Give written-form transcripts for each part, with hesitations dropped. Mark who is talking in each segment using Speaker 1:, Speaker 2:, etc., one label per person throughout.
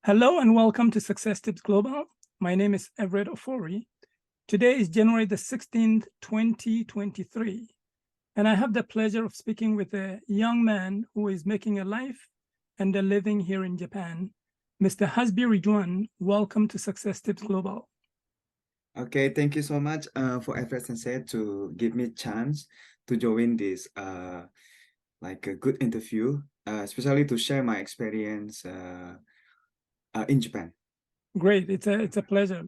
Speaker 1: Hello and welcome to Success Tips Global. My name is Everett Ofori. Today is January the 16th, 2023. And I have the pleasure of speaking with a young man who is making a life and a living here in Japan. Mr. Hasby Riduan, welcome to Success Tips Global.
Speaker 2: Okay, thank you so much for Everett Sensei to give me chance to join this like a good interview, especially to share my experience in Japan.
Speaker 1: Great, it's a pleasure.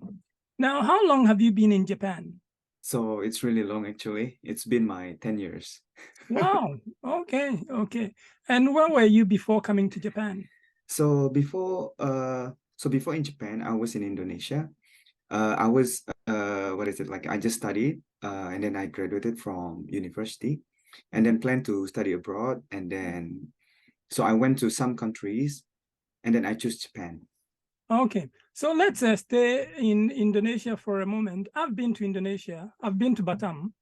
Speaker 1: Now, how long have you been in Japan?
Speaker 2: So it's really long actually. It's been my 10 years.
Speaker 1: Wow, okay. And where were you before coming to Japan?
Speaker 2: So before in Japan, I was in Indonesia. I was what is it like? I just studied and then I graduated from university and then planned to study abroad and then so I went to some countries and then I chose Japan.
Speaker 1: Okay, so let's stay in Indonesia for a moment. I've been to Indonesia. I've been to Batam.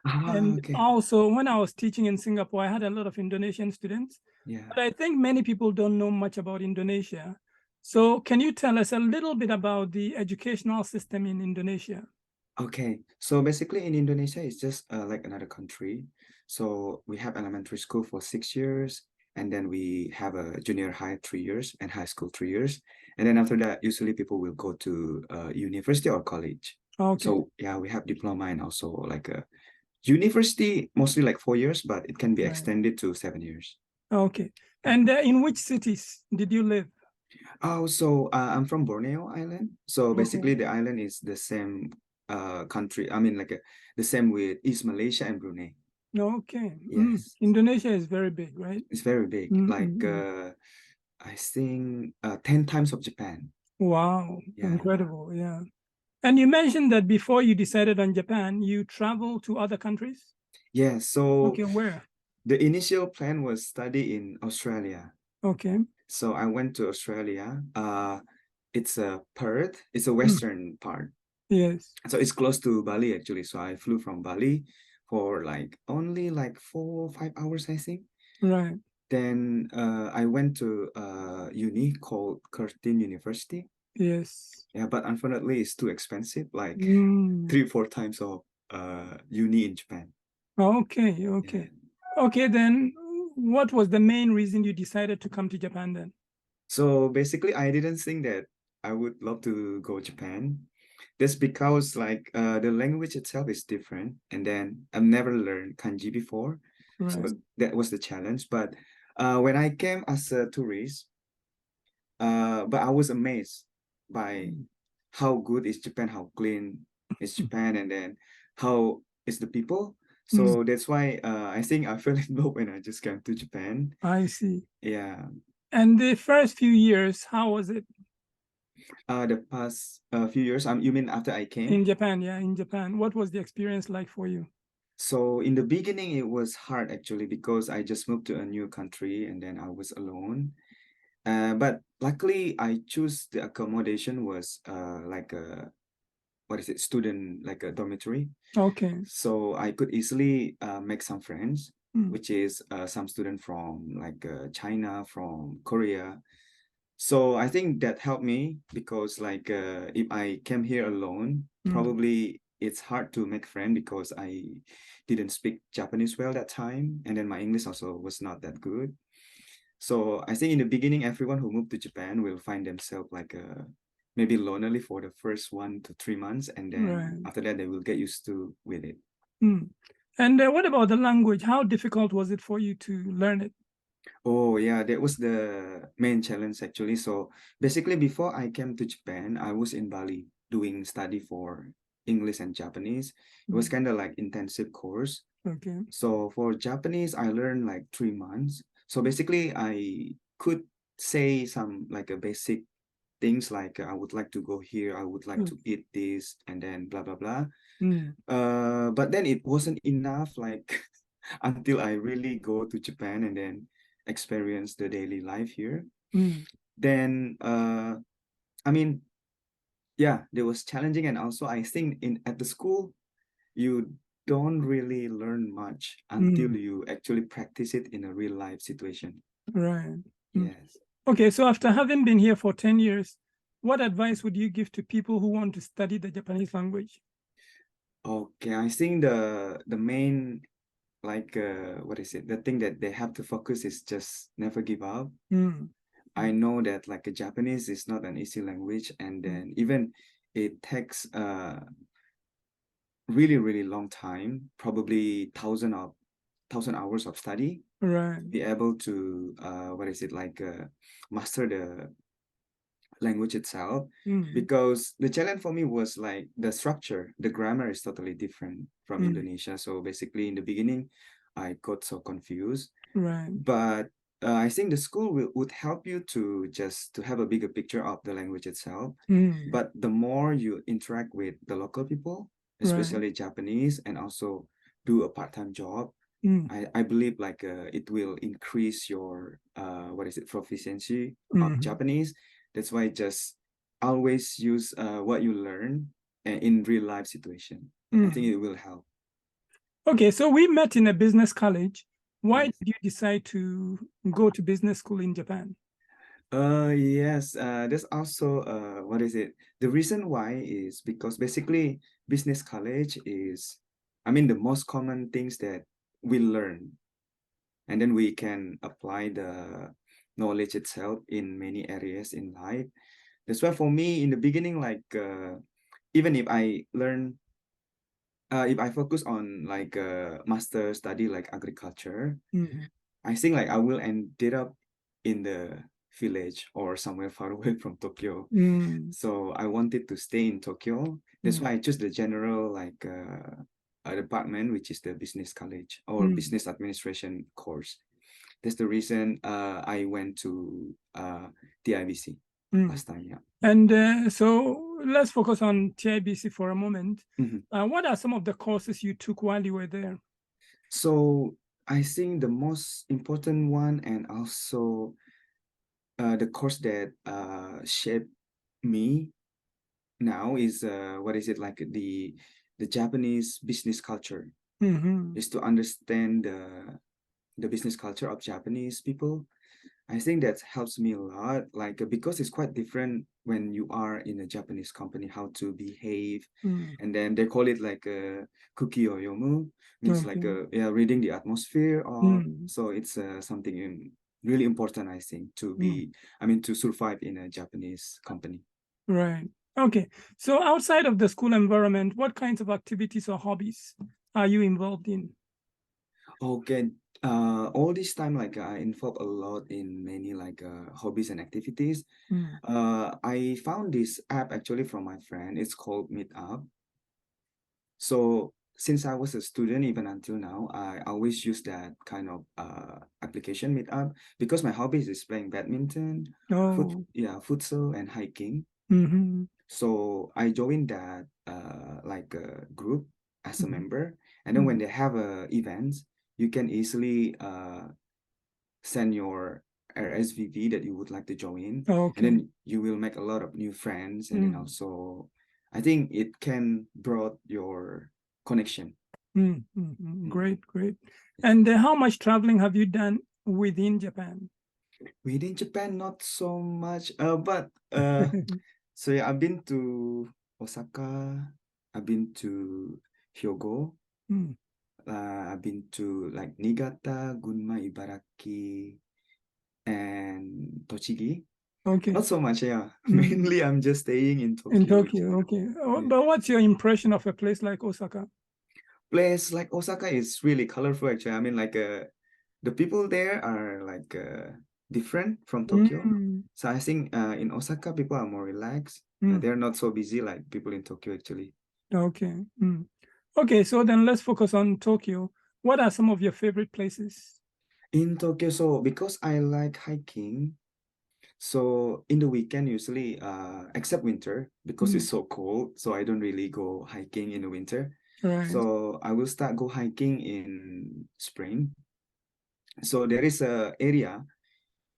Speaker 1: And
Speaker 2: Okay.
Speaker 1: also, when I was teaching in Singapore, I had a lot of Indonesian students.
Speaker 2: Yeah.
Speaker 1: But I think many people don't know much about Indonesia. So can you tell us a little bit about the educational system in Indonesia?
Speaker 2: Okay. So basically in Indonesia, it's just like another country. So we have elementary school for 6 years, and then we have a junior high 3 years and high school 3 years. And then after that, usually people will go to university or college.
Speaker 1: Okay,
Speaker 2: So yeah, we have diploma and also like a university, mostly like 4 years, but it can be
Speaker 1: right.
Speaker 2: extended to 7 years.
Speaker 1: Okay. And in which cities did you live?
Speaker 2: Oh, so I'm from Borneo Island. So
Speaker 1: Okay.
Speaker 2: basically, the island is the same country. I mean, like the same with East Malaysia and Brunei.
Speaker 1: Okay.
Speaker 2: Yes,
Speaker 1: Indonesia is very big, right?
Speaker 2: it's very big. Like I think 10 times of Japan.
Speaker 1: Wow,
Speaker 2: Yeah.
Speaker 1: incredible. Yeah. And you mentioned that before you decided on Japan, you traveled to other countries?
Speaker 2: Yeah. So
Speaker 1: Okay, where?
Speaker 2: the initial plan was study in Australia.
Speaker 1: Okay.
Speaker 2: So I went to Australia. It's a Perth. It's a
Speaker 1: Mm,
Speaker 2: western part.
Speaker 1: yes.
Speaker 2: So it's close to Bali actually. So I flew from Bali for like only like 4 or 5 hours, I think.
Speaker 1: Right.
Speaker 2: Then I went to uni called Curtin University.
Speaker 1: Yes.
Speaker 2: Yeah, but unfortunately it's too expensive, like
Speaker 1: Mm,
Speaker 2: 3 or 4 times of uni in Japan.
Speaker 1: okay.
Speaker 2: Yeah.
Speaker 1: Okay, then what was the main reason you decided to come to Japan then?
Speaker 2: So basically I didn't think that I would love to go Japan. That's because like the language itself is different, and then I've never learned kanji before. So
Speaker 1: Right.
Speaker 2: that was the challenge. But when I came as a tourist, but I was amazed by how good is Japan, how clean is Japan, and then how is the people.
Speaker 1: Mm,
Speaker 2: So that's why I think I fell in love when I just came to Japan.
Speaker 1: I see.
Speaker 2: Yeah,
Speaker 1: And the first few years, how was it
Speaker 2: the past few years. You mean after I
Speaker 1: in
Speaker 2: came?
Speaker 1: Japan? Yeah, in Japan. What was the experience like for you?
Speaker 2: So in the beginning, it was hard actually because I just moved to a new country and then I was alone. But luckily, I choose the accommodation was like a what is it, student like a dormitory.
Speaker 1: Okay.
Speaker 2: So I could easily make some friends,
Speaker 1: Mm,
Speaker 2: which is some student from like China, from Korea. So I think that helped me because like if I came here alone,
Speaker 1: mm,
Speaker 2: probably it's hard to make friend because I didn't speak Japanese well that time, and then my English also was not that good. So I think in the beginning, everyone who moved to Japan will find themselves like maybe lonely for the first 1 to 3 months, and then
Speaker 1: right.
Speaker 2: after that they will get used to with it.
Speaker 1: Mm. And what about the language? How difficult was it for you to learn it?
Speaker 2: Oh yeah, that was the main challenge actually. So basically, before I came to Japan, I was in Bali doing study for English and Japanese. It was
Speaker 1: Mm,
Speaker 2: kind of like intensive course.
Speaker 1: okay.
Speaker 2: So for Japanese, I learned like 3 months. So basically, I could say some like a basic things like I would like to go here, I would like
Speaker 1: Mm,
Speaker 2: to eat this, and then blah blah blah.
Speaker 1: mm,
Speaker 2: But then it wasn't enough like until I really go to Japan and then experience the daily life here.
Speaker 1: mm,
Speaker 2: Then I mean, yeah, it was challenging, and also I think in at the school you don't really learn much until
Speaker 1: mm.
Speaker 2: you actually practice it in a real life situation.
Speaker 1: Right. Mm.
Speaker 2: Yes.
Speaker 1: Okay, so after having been here for 10 years, what advice would you give to people who want to study the Japanese language?
Speaker 2: Okay, I think the main like what is it? The thing that they have to focus is just never give up.
Speaker 1: Mm,
Speaker 2: I know that like a Japanese is not an easy language, and then even it takes really long time, probably thousand hours of study
Speaker 1: right.
Speaker 2: to be able to what is it like master the language itself.
Speaker 1: Mm,
Speaker 2: Because the challenge for me was like the structure, the grammar is totally different from
Speaker 1: mm,
Speaker 2: Indonesia. So basically in the beginning, I got so confused.
Speaker 1: right.
Speaker 2: But I think the school would help you to just to have a bigger picture of the language itself.
Speaker 1: Mm,
Speaker 2: But the more you interact with the local people,
Speaker 1: right.
Speaker 2: especially Japanese, and also do a part-time job,
Speaker 1: Mm,
Speaker 2: I believe like it will increase your what is it, proficiency of
Speaker 1: mhm,
Speaker 2: Japanese. That's why just always use what you learn in real life situation. I think
Speaker 1: mm.
Speaker 2: it will help.
Speaker 1: Okay, so we met in a business college. Why
Speaker 2: Yes.
Speaker 1: did you decide to go to business school in Japan?
Speaker 2: Yes, there's also what is it? The reason why is because basically business college is, I mean, the most common things that we learn, and then we can apply the knowledge itself in many areas in life. That's why for me in the beginning, like even if I learn, if I focus on like master study like agriculture,
Speaker 1: Mhm,
Speaker 2: I think like I will ended up in the village or somewhere far away from Tokyo.
Speaker 1: mm,
Speaker 2: So I wanted to stay in Tokyo. That's
Speaker 1: mm,
Speaker 2: why I chose the general like department, which is the business college or
Speaker 1: mm,
Speaker 2: business administration course. That's the reason I went to TIBC
Speaker 1: mm.
Speaker 2: last time. Yeah.
Speaker 1: And so let's focus on TIBC for a moment.
Speaker 2: Mhm.
Speaker 1: What are some of the courses you took while you were there?
Speaker 2: So I think the most important one, and also the course that shaped me now is what is it like the Japanese business culture,
Speaker 1: Mhm,
Speaker 2: is to understand the business culture of Japanese people. I think that helps me a lot, like because it's quite different when you are in a Japanese company, how to behave,
Speaker 1: mm,
Speaker 2: and then they call it like a kuki o yomu, means like
Speaker 1: okay.
Speaker 2: yeah, reading the atmosphere. Or
Speaker 1: Mm,
Speaker 2: so it's something really important, I think, to
Speaker 1: mm,
Speaker 2: be, I mean, to survive in a Japanese company.
Speaker 1: right. Okay. So outside of the school environment, what kinds of activities or hobbies are you involved in?
Speaker 2: Okay. All this time, like I involve a lot in many like hobbies and activities.
Speaker 1: Mm,
Speaker 2: I found this app actually from my friend. It's called Meetup. So since I was a student, even until now, I always use that kind of application Meetup because my hobbies is playing badminton,
Speaker 1: oh,
Speaker 2: futsal and hiking.
Speaker 1: mhm,
Speaker 2: So I joined that like a group as a
Speaker 1: mhm,
Speaker 2: member, and then when
Speaker 1: mm,
Speaker 2: they have events, you can easily send your RSVP that you would like to join, and
Speaker 1: okay.
Speaker 2: then you will make a lot of new friends, and then
Speaker 1: Mm,
Speaker 2: also I think it can broad your connection. Mm,
Speaker 1: great, great.
Speaker 2: yes.
Speaker 1: And how much traveling have you done within Japan?
Speaker 2: Within Japan, not so much, but so yeah, I've been to Osaka, I've been to Hyogo,
Speaker 1: Mm,
Speaker 2: I've been to like Niigata, Gunma, Ibaraki, and Tochigi.
Speaker 1: okay.
Speaker 2: Not so much, yeah.
Speaker 1: Mm,
Speaker 2: Mainly, I'm just staying in
Speaker 1: in
Speaker 2: Tokyo,
Speaker 1: Tokyo,
Speaker 2: actually.
Speaker 1: okay.
Speaker 2: Yeah.
Speaker 1: But what's your impression of a place like Osaka?
Speaker 2: Place like Osaka is really colorful, actually. I mean, like, the people there are like different from Tokyo.
Speaker 1: Mm,
Speaker 2: So I think in Osaka, people are more relaxed.
Speaker 1: mm,
Speaker 2: They're not so busy like people in Tokyo, actually.
Speaker 1: okay. Mm. Okay, so then let's focus on Tokyo. What are some of your favorite places?
Speaker 2: In Tokyo, so because I like hiking, so in the weekend, usually, except winter, because
Speaker 1: Mm,
Speaker 2: it's so cold, so I don't really go hiking in the winter.
Speaker 1: right.
Speaker 2: So I will start go hiking in spring. So there is a area,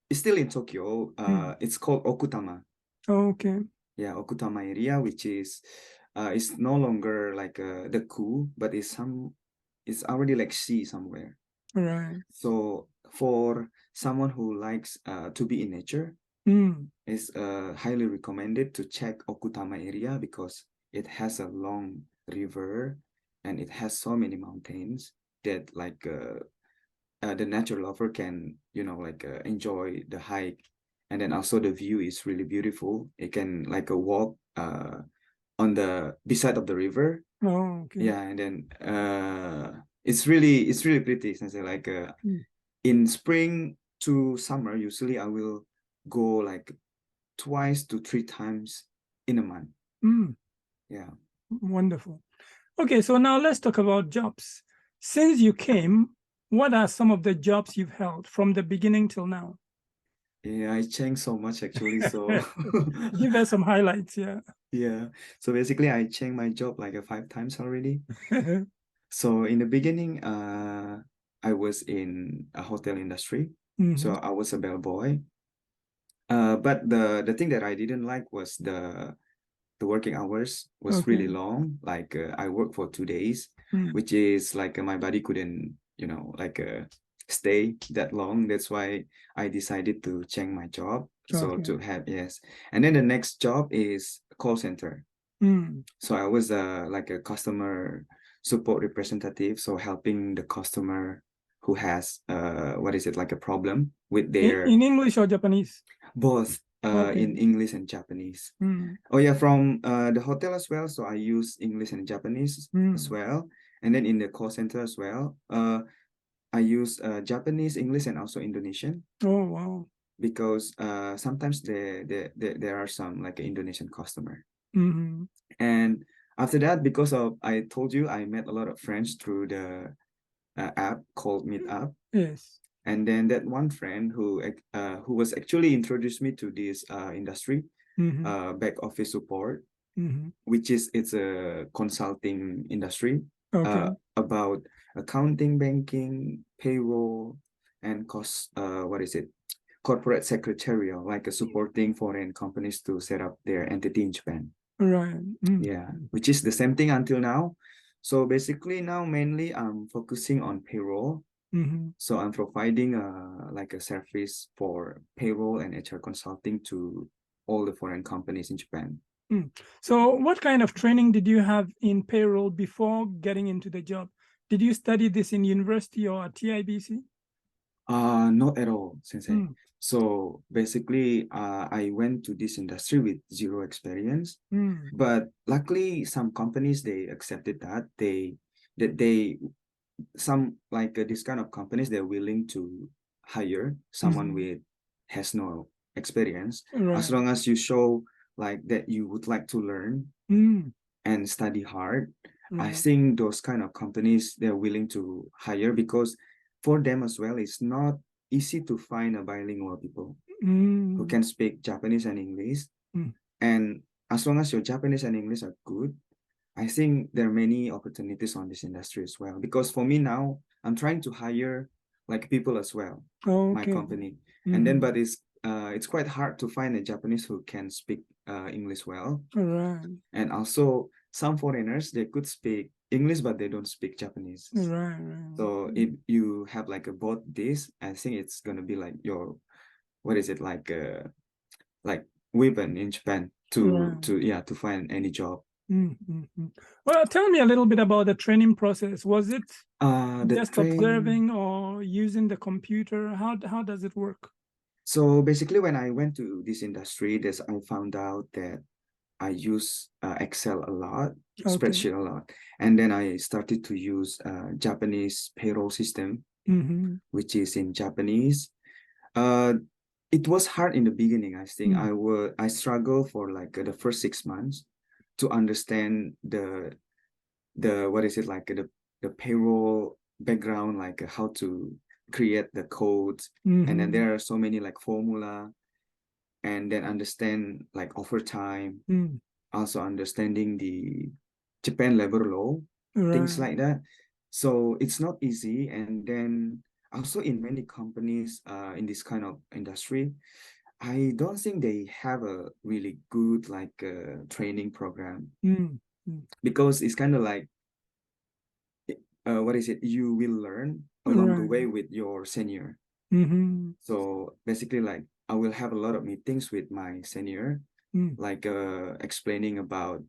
Speaker 2: it's still in Tokyo.
Speaker 1: Mm,
Speaker 2: It's called Okutama.
Speaker 1: okay,
Speaker 2: Yeah, Okutama area, which is, it's no longer like the cool, but it's already like sea somewhere.
Speaker 1: right.
Speaker 2: So for someone who likes to be in nature, It's highly recommended to check Okutama area because it has a long river and it has so many mountains that like the nature lover can enjoy the hike, and then also the view is really beautiful. It can like a walk on the beside of the river.
Speaker 1: Oh, okay.
Speaker 2: Yeah, and then it's really pretty since like in spring to summer usually I will go like twice to three times in a month. Yeah.
Speaker 1: Wonderful. Okay, so now let's talk about jobs. Since you came, what are some of the jobs you've held from the beginning till now?
Speaker 2: Yeah, I changed so much actually. So
Speaker 1: Give us some highlights, yeah.
Speaker 2: yeah. So basically I changed my job like 5 times already. So in the beginning, I was in a hotel industry. So I was a bellboy. But the thing that I didn't like was the working hours was really long. Like I worked for 2 days, which is like my body couldn't, stay that long. That's why I decided to change my job. So to have, yes. And then the next job is call center. So I was like a customer support representative. So helping the customer who has like a problem with their
Speaker 1: in English or Japanese?
Speaker 2: both in English and Japanese. Oh yeah, from the hotel as well. So I use English and Japanese as well. And then in the call center as well, I use Japanese, English, and also Indonesian.
Speaker 1: Oh, wow.
Speaker 2: Because sometimes there are some like Indonesian customer. And after that, because of I told you I met a lot of friends through the app called Meetup.
Speaker 1: Yes.
Speaker 2: And then that one friend who was actually introduced me to this industry, back office support, which is it's a consulting industry about accounting, banking, payroll, and corporate secretarial, like supporting foreign companies to set up their entity in Japan.
Speaker 1: Right.
Speaker 2: Yeah, which is the same thing until now. So basically now mainly I'm focusing on payroll. So I'm providing like a service for payroll and HR consulting to all the foreign companies in Japan.
Speaker 1: So what kind of training did you have in payroll before getting into the job? Did you study this in university or at TIBC?
Speaker 2: Not at all, Sensei. So basically, I went to this industry with zero experience. But luckily, some companies they accepted that some like this kind of companies they're willing to hire someone with has no experience, as long as you show like that you would like to learn and study hard. I think those kind of companies they're willing to hire because for them as well it's not easy to find a bilingual people who can speak Japanese and English. And as long as your Japanese and English are good, I think there are many opportunities on this industry as well. Because for me now, I'm trying to hire like people as well, my company. And then, but it's quite hard to find a Japanese who can speak English well. And also some foreigners, they could speak English, but they don't speak Japanese. So if you have like a both this, I think it's gonna be like your, what is it like weapon in Japan to find any job.
Speaker 1: Well, tell me a little bit about the training process. Was it just
Speaker 2: training
Speaker 1: observing or using the computer? How does it work?
Speaker 2: So basically, when I went to this industry, I found out that I use Excel a lot, spreadsheet a lot, and then I started to use Japanese payroll system, which is in Japanese. It was hard in the beginning. I think I struggled for like the first 6 months to understand the what is it like the payroll background, like how to create the codes, and then there are so many like formula, and then understand like overtime, also understanding the Japan labor law, things like that. So it's not easy. And then also in many companies in this kind of industry, I don't think they have a really good like training program, because it's kind of like what is it, you will learn along the way with your senior. So basically like I will have a lot of meetings with my senior, like explaining about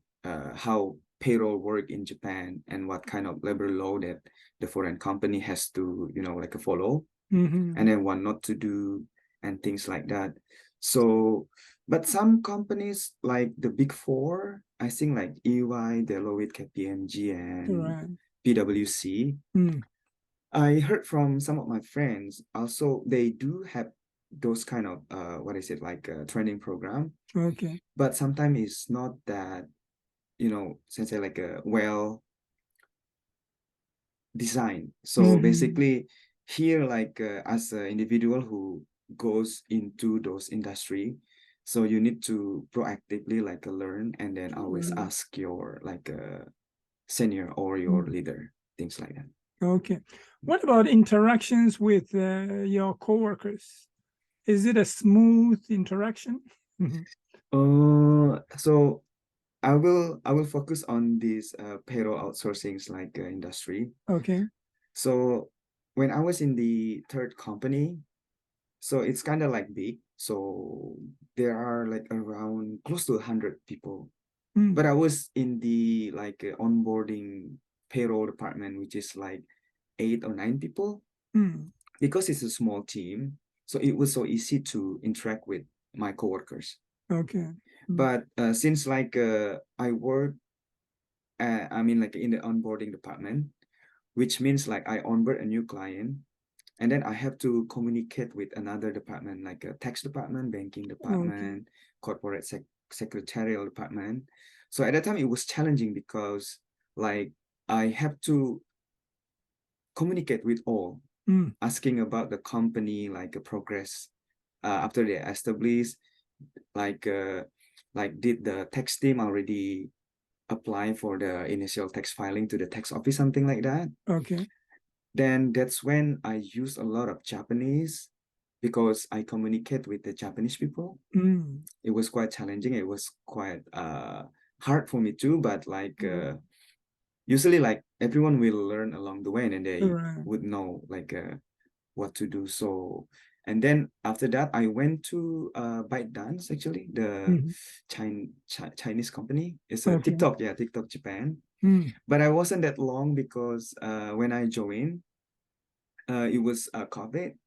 Speaker 2: how payroll work in Japan and what kind of labor law that the foreign company has to, like follow, and then what not to do and things like that. So, but some companies like the big four, I think like EY, Deloitte, KPMG, and PwC, I heard from some of my friends also they do have those kind of like a training program.
Speaker 1: Okay.
Speaker 2: But sometimes it's not that, since like a well designed. So basically here like as an individual who goes into those industry, so you need to proactively like learn and then always ask your like senior or your leader, things like that.
Speaker 1: Okay. What about interactions with your coworkers? Is it a smooth interaction?
Speaker 2: So I will focus on this payroll outsourcing like industry.
Speaker 1: Okay.
Speaker 2: So when I was in the third company, so it's kind of like big. So there are like around close to 100 people. But I was in the like onboarding payroll department, which is like 8 or 9 people. Because it's a small team, so it was so easy to interact with my coworkers.
Speaker 1: Okay.
Speaker 2: But since like I work, I mean like in the onboarding department, which means like I onboard a new client, and then I have to communicate with another department, like a tax department, banking department, corporate secretarial department. So at that time it was challenging because like I have to communicate with all, asking about the company, like a progress after they established, like did the tax team already apply for the initial tax filing to the tax office, something like that.
Speaker 1: Okay.
Speaker 2: Then that's when I use a lot of Japanese because I communicate with the Japanese people. It was quite challenging. It was quite hard for me too, but like usually like everyone will learn along the way and then they would know like what to do. So and then after that I went to ByteDance, actually the Chinese company. It's a TikTok, TikTok Japan. But I wasn't that long because when I joined it was COVID.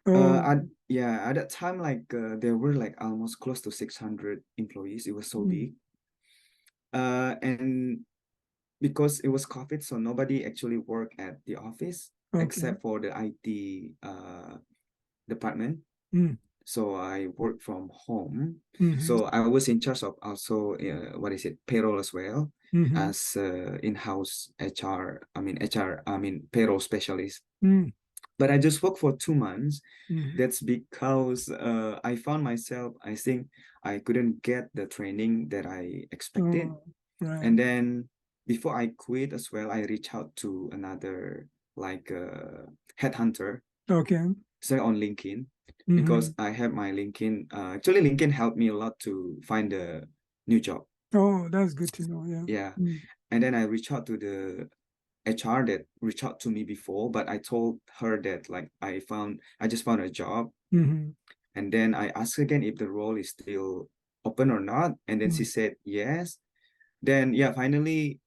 Speaker 2: At that time like there were like almost close to 600 employees. It was so big. And because it was COVID, so nobody actually worked at the office except for the IT department. So I worked from home. So I was in charge of also payroll as well, as in-house payroll specialist. But I just worked for 2 months. That's because I found myself, I think I couldn't get the training that I expected. And then before I quit as well, I reached out to another like headhunter. So on LinkedIn, because I have my LinkedIn. Actually, LinkedIn helped me a lot to find a new job.
Speaker 1: Oh, that's good to know.
Speaker 2: Yeah. And then I reached out to the HR that reached out to me before, but I told her that like I just found a job. And then I asked again if the role is still open or not. And then she said yes. Then finally,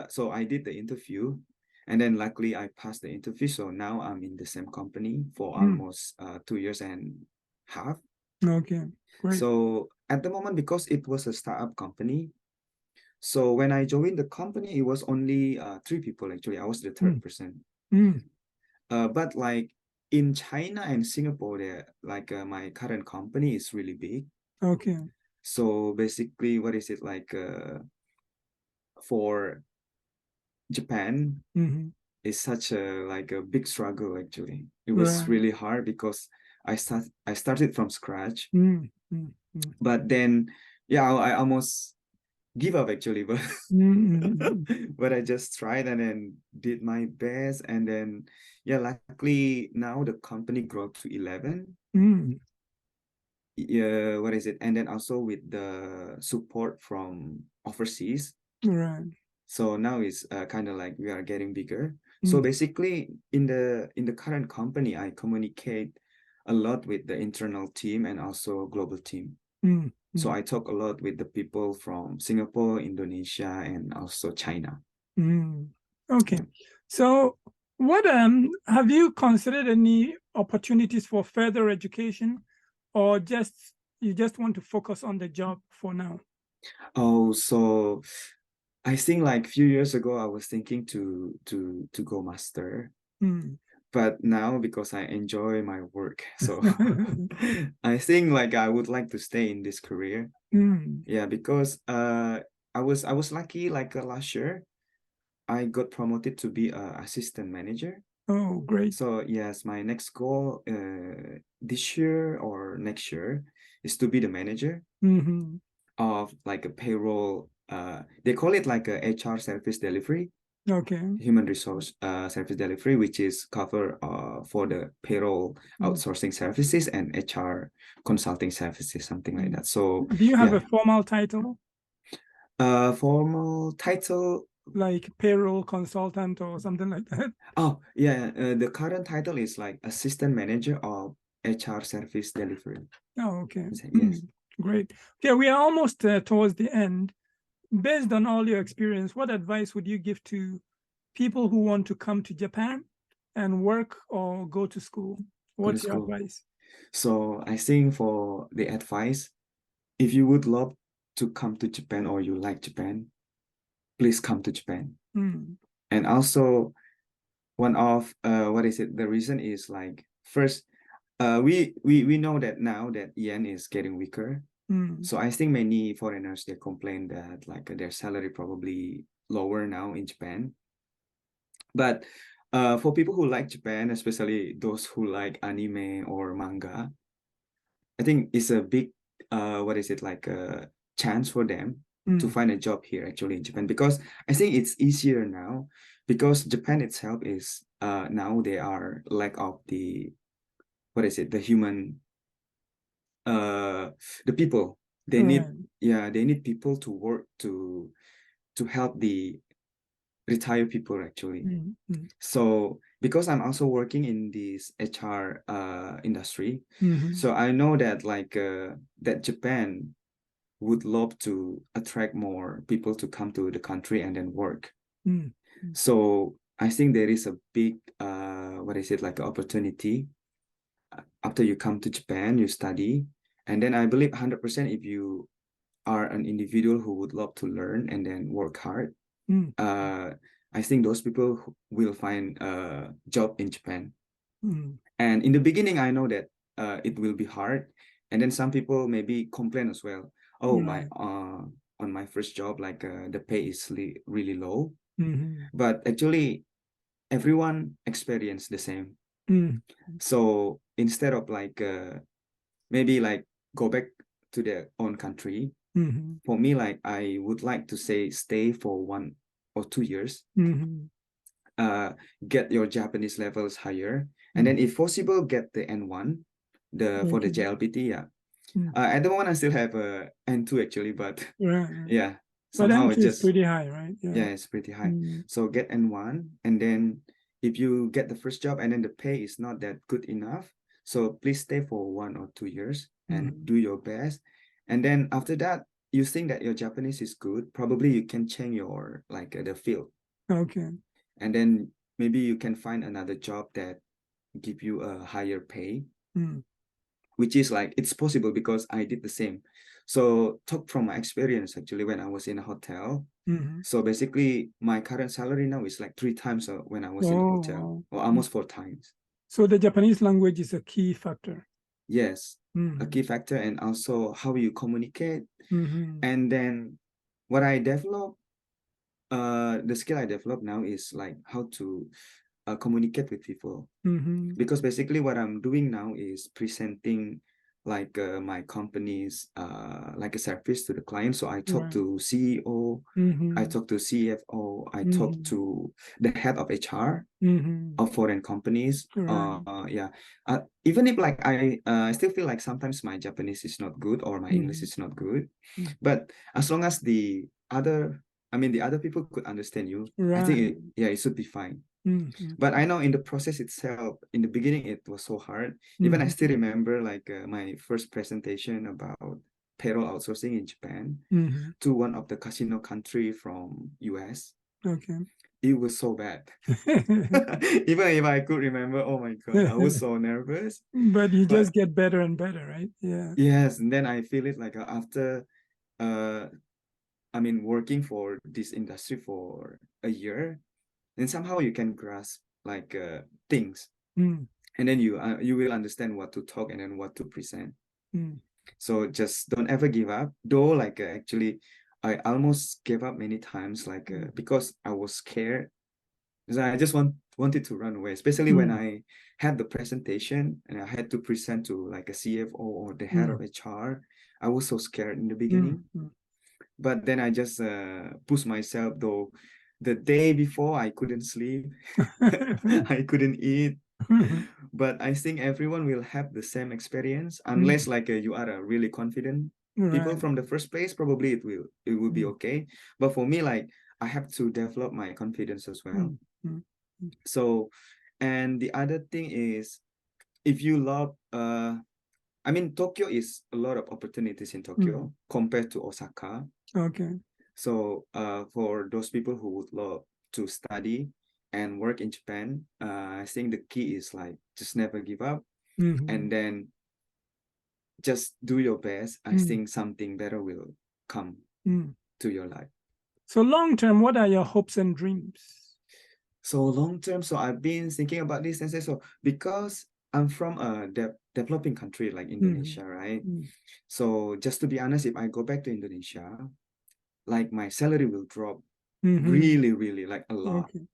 Speaker 2: so I did the interview, and then luckily I passed the interview. So now I'm in the same company for almost 2.5 years.
Speaker 1: Okay, great.
Speaker 2: So at the moment, because it was a startup company, so when I joined the company, it was only 3 people actually. I was the third person. But like in China and Singapore, there like my current company is really big.
Speaker 1: Okay.
Speaker 2: So basically, for Japan is such a like a big struggle actually. It was really hard because I started from scratch. But then I almost give up actually, but but I just tried and then did my best, and then luckily now the company grew to 11. And then also with the support from overseas. So now it's kind of like we are getting bigger. So basically in the current company, I communicate a lot with the internal team and also global team.
Speaker 1: Mm,
Speaker 2: So
Speaker 1: mm,
Speaker 2: I talk a lot with the people from Singapore, Indonesia, and also China.
Speaker 1: mm. Okay.
Speaker 2: Yeah.
Speaker 1: So what have you considered any opportunities for further education, or you just want to focus on the job for now?
Speaker 2: Oh, so I think like few years ago I was thinking to go master,
Speaker 1: Mm.
Speaker 2: but now because I enjoy my work, so I think like I would like to stay in this career.
Speaker 1: Mm.
Speaker 2: Yeah, because I was lucky like last year I got promoted to be a assistant manager.
Speaker 1: Oh, great.
Speaker 2: So yes, my next goal this year or next year is to be the manager
Speaker 1: Mm-hmm.
Speaker 2: of like a payroll. They call it like a HR service delivery,
Speaker 1: Okay.
Speaker 2: human resource service delivery, which is cover for the payroll
Speaker 1: Mm.
Speaker 2: outsourcing services and HR consulting services, something like
Speaker 1: Mm.
Speaker 2: that. So
Speaker 1: Do you have
Speaker 2: yeah,
Speaker 1: a formal title
Speaker 2: formal title.
Speaker 1: like payroll consultant or something like that?
Speaker 2: Oh yeah, the current title is like assistant manager of HR service delivery.
Speaker 1: Oh, okay.
Speaker 2: Yes.
Speaker 1: Great. Okay, we are almost towards the end. Based on all your experience, what advice would you give to people who want to come to Japan and work or go to school?
Speaker 2: Go to
Speaker 1: What's your
Speaker 2: school.
Speaker 1: advice?
Speaker 2: So I think for the advice, if you would love to come to Japan or you like Japan, please come to Japan.
Speaker 1: Mm,
Speaker 2: And also one of what is it? The reason is like first, we know that now that yen is getting weaker.
Speaker 1: mm,
Speaker 2: So I think many foreigners they complain that like their salary probably lower now in Japan. But for people who like Japan, especially those who like anime or manga, I think it's a big what is it like a chance for them to
Speaker 1: mm,
Speaker 2: find a job here actually in Japan, because I think it's easier now because Japan itself is now they are lack of the what is it the human uh the people they need,
Speaker 1: right.
Speaker 2: yeah, they need people to work to help the retired people actually.
Speaker 1: Mm, mm,
Speaker 2: So because I'm also working in this HR industry,
Speaker 1: mhm,
Speaker 2: so I know that like that Japan would love to attract more people to come to the country and then work.
Speaker 1: mm, mm,
Speaker 2: So I think there is a big what is it like opportunity after you come to Japan, you study, and then I believe 100% if you are an individual who would love to learn and then work hard,
Speaker 1: mm,
Speaker 2: uh, I think those people will find a job in Japan.
Speaker 1: mm.
Speaker 2: And in the beginning, I know that it will be hard, and then some people maybe complain as well. Oh, my
Speaker 1: Right.
Speaker 2: on my first job, like the pay is really low.
Speaker 1: Mhm,
Speaker 2: But actually, everyone experienced the same.
Speaker 1: mm,
Speaker 2: So instead of like maybe like go back to their own country,
Speaker 1: mhm,
Speaker 2: for me, like I would like to say stay for 1 or 2 years,
Speaker 1: mhm,
Speaker 2: get your Japanese levels higher, and
Speaker 1: mm.
Speaker 2: then if possible, get the N1, the for the
Speaker 1: Okay.
Speaker 2: JLPT. Yeah.
Speaker 1: Mm.
Speaker 2: At the moment, I still have a N2 actually, but
Speaker 1: Right, right.
Speaker 2: yeah,
Speaker 1: But
Speaker 2: somehow it
Speaker 1: entry is
Speaker 2: just,
Speaker 1: pretty high, right? Yeah.
Speaker 2: yeah, it's pretty high.
Speaker 1: Mm,
Speaker 2: So get N1, and then if you get the first job and then the pay is not that good enough, so please stay for 1 or 2 years and
Speaker 1: mhm.
Speaker 2: do your best. And then after that, you think that your Japanese is good, probably you can change your like the field,
Speaker 1: Okay.
Speaker 2: and then maybe you can find another job that give you a higher pay,
Speaker 1: Mm,
Speaker 2: which is like it's possible because I did the same. So talk from my experience actually when I was in a hotel.
Speaker 1: mhm.
Speaker 2: So basically my current salary now is like 3 times when I was in a
Speaker 1: Oh,
Speaker 2: hotel,
Speaker 1: wow.
Speaker 2: or
Speaker 1: Mm.
Speaker 2: almost 4 times.
Speaker 1: So the Japanese language is a key factor.
Speaker 2: Yes, a
Speaker 1: Mhm,
Speaker 2: key factor, and also how you communicate.
Speaker 1: mhm,
Speaker 2: And then what I develop, the skill I develop now is like how to communicate with people,
Speaker 1: mhm.
Speaker 2: because basically what I'm doing now is presenting like my company's like a service to the client. So I talk
Speaker 1: Right.
Speaker 2: to CEO, I
Speaker 1: Mhm,
Speaker 2: talk to CFO, I talk
Speaker 1: mhm,
Speaker 2: to the head of HR
Speaker 1: mhm.
Speaker 2: of foreign companies.
Speaker 1: Right.
Speaker 2: Yeah. Even if like I still feel like sometimes my Japanese is not good or my English
Speaker 1: Mhm,
Speaker 2: is not good,
Speaker 1: mm.
Speaker 2: but as long as the other, I mean the other people could understand you, I think
Speaker 1: Right.
Speaker 2: yeah, it should be fine. But I know in the process itself, in the beginning, it was so hard. Even I still remember like my first presentation about payroll outsourcing in Japan to one of the casino country from US.
Speaker 1: Okay.
Speaker 2: It was so bad. Even if I could remember, oh my God, I was so nervous.
Speaker 1: But you
Speaker 2: But
Speaker 1: just get better and better, right? Yeah.
Speaker 2: yes, and then I feel it like after I mean working for this industry for a year, and somehow you can grasp like things, and then you will understand what to talk and then what to present. So just don't ever give up. Though like actually I almost gave up many times, like because I was scared. So I just wanted to run away, especially when I had the presentation and I had to present to like a CFO or the head of HR. I was so scared in the beginning, but then I just pushed myself. Though the day before I couldn't sleep, I couldn't eat. But I think everyone will have the same experience unless like you are a really confident people
Speaker 1: Right.
Speaker 2: from the first place. Probably it will be okay. But for me, like I have to develop my confidence as well. So, and the other thing is, if you love, I mean, Tokyo is a lot of opportunities in Tokyo compared to Osaka.
Speaker 1: Okay.
Speaker 2: So, for those people who would love to study and work in Japan, I think the key is like just never give up, and then just do your best. I think something better will come to your life.
Speaker 1: So long term, what are your hopes and dreams?
Speaker 2: So long term, so I've been thinking about this and say, so because I'm from a developing country like Indonesia, right? So just to be honest, if I go back to Indonesia, like my salary will drop really, really like a lot.
Speaker 1: Okay.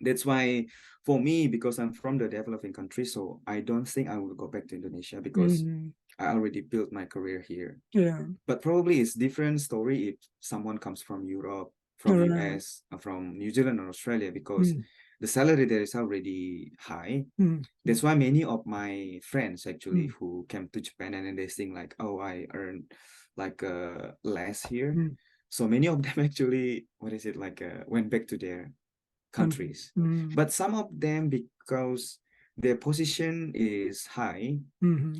Speaker 2: That's why for me, because I'm from the developing country, so I don't think I will go back to Indonesia because I already built my career here.
Speaker 1: Yeah.
Speaker 2: But probably it's different story if someone comes from Europe, from US, from New Zealand or Australia, because the salary there is already high. That's why many of my friends actually who came to Japan and then they think like, oh, I earn like less here. So many of them actually, what is it like, went back to their countries. But some of them, because their position is high,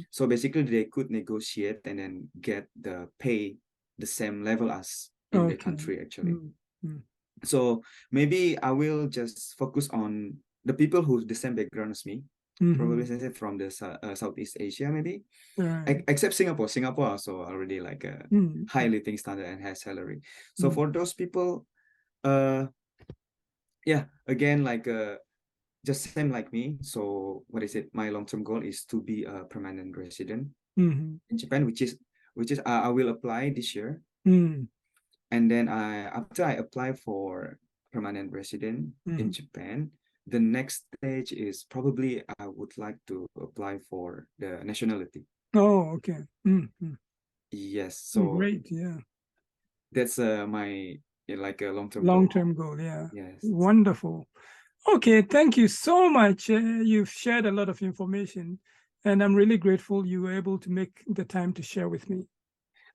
Speaker 2: so basically they could negotiate and then get the pay the same level as in their country actually. So maybe I will just focus on the people who the same background as me, probably from the Southeast Asia maybe. Except Singapore. Singapore also already like a high living standard and high salary. So for those people, yeah, again, like just same like me. So what is it? My long-term goal is to be a permanent resident in Japan, which is I will apply this year. And then after I apply for permanent resident in Japan, the next stage is probably I would like to apply for the nationality.
Speaker 1: Oh, okay.
Speaker 2: Yes. So
Speaker 1: great. Yeah.
Speaker 2: that's my like a long-term
Speaker 1: goal. Yeah.
Speaker 2: Yes.
Speaker 1: Wonderful. Okay. Thank you so much. You've shared a lot of information, and I'm really grateful you were able to make the time to share with me.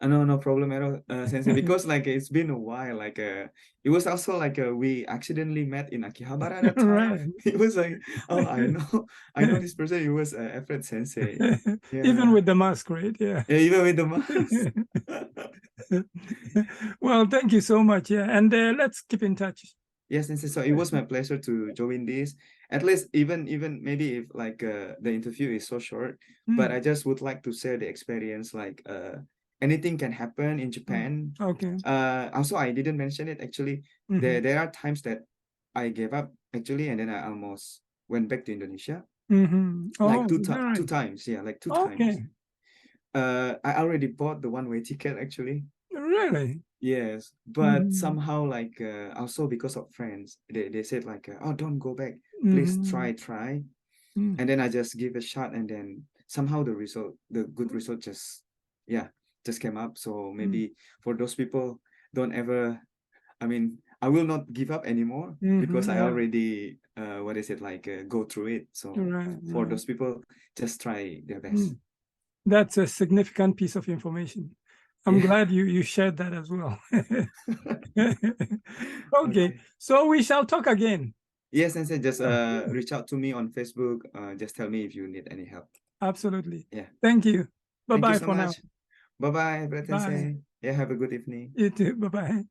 Speaker 2: No problem at all, Sensei, because like it's been a while. Like it was also like we accidentally met in Akihabara at that time.
Speaker 1: Right.
Speaker 2: It was like, oh, I know this person. It was Alfred Sensei. Yeah.
Speaker 1: Even with the mask, right? Yeah.
Speaker 2: Yeah, even with the mask.
Speaker 1: Well, thank you so much. Yeah, and let's keep in touch.
Speaker 2: Yes, Sensei. So it was my pleasure to join this. At least even maybe if like the interview is so short, but I just would like to share the experience. Like anything can happen in Japan.
Speaker 1: Okay.
Speaker 2: Also I didn't mention it actually. There are times that I gave up actually, and then I almost went back to Indonesia. Like two times. Yeah, like two times. I already bought the one-way ticket actually.
Speaker 1: Really?
Speaker 2: Yes, but somehow like also because of friends, they said like, oh, don't go back, please try. And then I just give a shot, and then somehow the good result just came up. So maybe for those people, don't ever, I mean, I will not give up anymore because I already what is it like go through it. So for those people, just try their best.
Speaker 1: That's a significant piece of information. I'm glad you shared that as well. Okay, so we shall talk again.
Speaker 2: Yes, Sensei, just reach out to me on Facebook. Just tell me if you need any help.
Speaker 1: Absolutely.
Speaker 2: Yeah.
Speaker 1: Thank you.
Speaker 2: Thank you
Speaker 1: Bye-bye
Speaker 2: so
Speaker 1: for now.
Speaker 2: much. Bye-bye, Brett
Speaker 1: Bye.
Speaker 2: Sensei. Yeah, have a good evening.
Speaker 1: You too. Bye-bye.